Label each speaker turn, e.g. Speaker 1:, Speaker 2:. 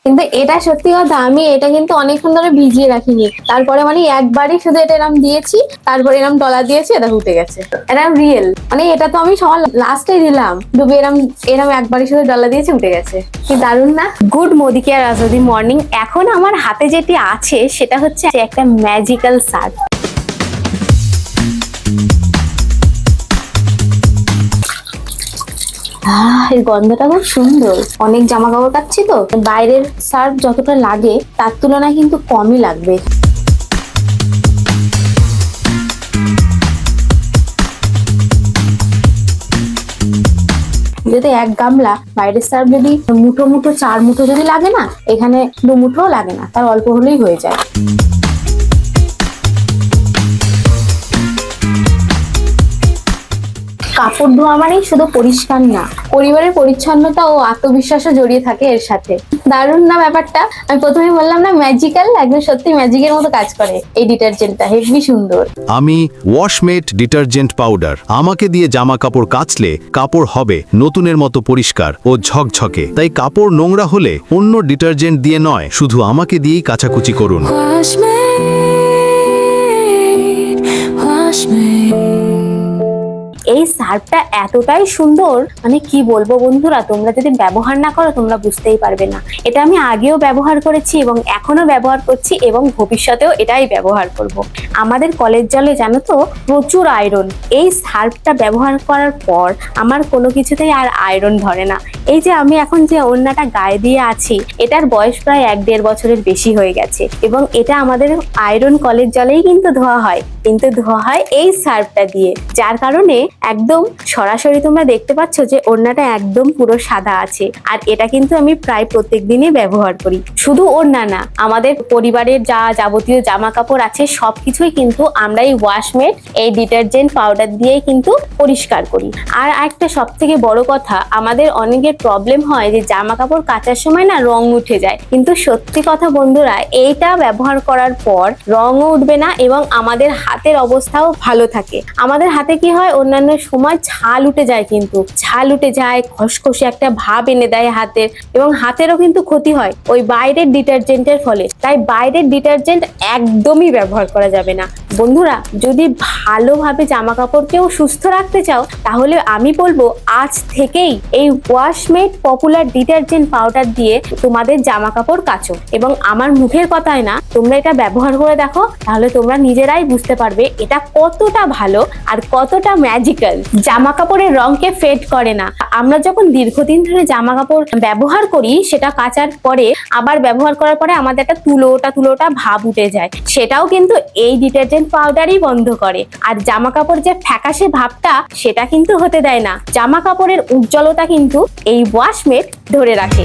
Speaker 1: কিন্তু এটা সত্যি কথা, আমি এটা কিন্তু অনেকক্ষণ ধরে ভিজিয়ে রাখিনি, তারপরে মানে একবারই শুধু এটা এরম দিয়েছি, তারপরে এরম ডলা দিয়েছি, এটা উঠে গেছে। এরম রিয়েল, মানে এটা তো আমি সবার লাস্টে দিলাম, ডুবে এরম এরম একবারই শুধু ডলা দিয়েছি, উঠে গেছে। কি দারুণ না? গুড মোদিকে আর রাজদি মর্নিং। এখন আমার হাতে যেটি আছে সেটা হচ্ছে একটা ম্যাজিক্যাল সার্ফ। এই গন্ধটা খুব সুন্দর। অনেক জামা কাপড় কাচ্ছি তো, বাইরের সার্ফ যতটা লাগে তার তুলনায় কিন্তু কমই লাগবে। যদি এক গামলা বাইরের সার্ফ যদি মুঠো মুঠো 4 মুঠো যদি লাগে না, এখানে 2 মুঠোও লাগে না, তার অল্প হলেই হয়ে যায়। কাপড় ধোয়া মানেই শুধু পরিষ্কার না, পরিবারের পরিচ্ছন্নতা ও আত্মবিশ্বাসও জড়িয়ে থাকে এর সাথে। দারুণ না ব্যাপারটা? আমি প্রথমে বললাম না ম্যাজিক্যাল, একদম সত্যি ম্যাজিকের মতো কাজ করে এই ডিটারজেন্টটা, হেভি সুন্দর।
Speaker 2: আমি ওয়াশমেট ডিটারজেন্ট পাউডার। আমাকে দিয়ে জামা কাপড় কাচলে কাপড় হবে নতুনের মতো পরিষ্কার ও ঝকঝকে। তাই কাপড় নোংরা হলে অন্য ডিটারজেন্ট দিয়ে নয়, শুধু আমাকে দিয়েই কাচাকুচি করুন।
Speaker 1: এই সার্ফটা এতটাই সুন্দর, মানে কি বলবো বন্ধুরা, তোমরা যদি ব্যবহার না করো তোমরা বুঝতেই পারবে না। এটা আমি আগেও ব্যবহার করেছি এবং এখনো ব্যবহার করছি এবং ভবিষ্যতেও এটাই ব্যবহার করব। আমাদের কলের জলে জানো তো প্রচুর আয়রন। এই সার্ফটা ব্যবহার করার পর আমার কোনো কিছুতেই আর আয়রন ধরে না। এই যে আমি এখন যে ওড়নাটা গায়ে দিয়ে আছি, এটার বয়স প্রায় 1-1.5 বছরের বেশি হয়ে গেছে এবং এটা আমাদের আয়রন কলের জলেই কিন্তু ধোয়া হয়, কিন্তু ধোয়া হয় এই সার্ফটা দিয়ে, যার কারণে একদম সরাসরি তোমরা দেখতে পাচ্ছ যে ওড়নাটা একদম পুরো সাদা আছে। আর এটা কিন্তু আমি প্রায় প্রত্যেক দিনই ব্যবহার করি। শুধু ওড়না না, আমাদের পরিবারের যা যাবতীয় জামা কাপড় আছে সবকিছুই কিন্তু আমরা এই ওয়াশমেট এই ডিটারজেন্ট পাউডার দিয়েই কিন্তু পরিষ্কার করি। আর একটা সব থেকে বড় কথা, আমাদের অনেকের প্রবলেম হয় যে জামা কাপড় কাচার সময় না রং উঠে যায়, কিন্তু সত্যি কথা বন্ধুরা, এইটা ব্যবহার করার পর রঙও উঠবে না এবং আমাদের হাতের অবস্থাও ভালো থাকে। আমাদের হাতে কি হয়, অন্যান্য সময় ছাল উঠে যায়, কিন্তু ছাল উঠে যায়, খসখসে একটা ভাব এনে দেয় হাতের, এবং হাতেরও কিন্তু ক্ষতি হয় ওই বাইরের ডিটারজেন্টের ফলে। তাই বাইরের ডিটারজেন্ট একদমই ব্যবহার করা যাবে না বন্ধুরা। যদি ভালোভাবে জামা কাপড়কেও সুস্থ রাখতে চাও, তাহলে আমি বলবো আজ থেকেই এই ওয়াশমেট পপুলার ডিটারজেন্ট পাউডার দিয়ে তোমাদের জামা কাপড় কাচো। এবং আমার মুখের কথায় না, তোমরা এটা ব্যবহার করে দেখো, তাহলে তোমরা নিজেরাই বুঝতে পারবে এটা কতটা ভালো আর কতটা ম্যাজিক্যাল। জামা কাপড়ের রংকে ফেড করে না। আমরা যখন দীর্ঘদিন ধরে জামা কাপড় ব্যবহার করি, সেটা কাচার পরে আবার ব্যবহার করার পরে আমাদের একটা তুলোটা ভাব উঠে যায়, সেটাও কিন্তু এই ডিটারজেন্ট পাউডারই বন্ধ করে। আর জামা কাপড় যে ফ্যাকাশে ভাবটা, সেটা কিন্তু হতে দেয় না। জামা কাপড়ের উজ্জ্বলতা কিন্তু এই ওয়াশমেট ধরে রাখে।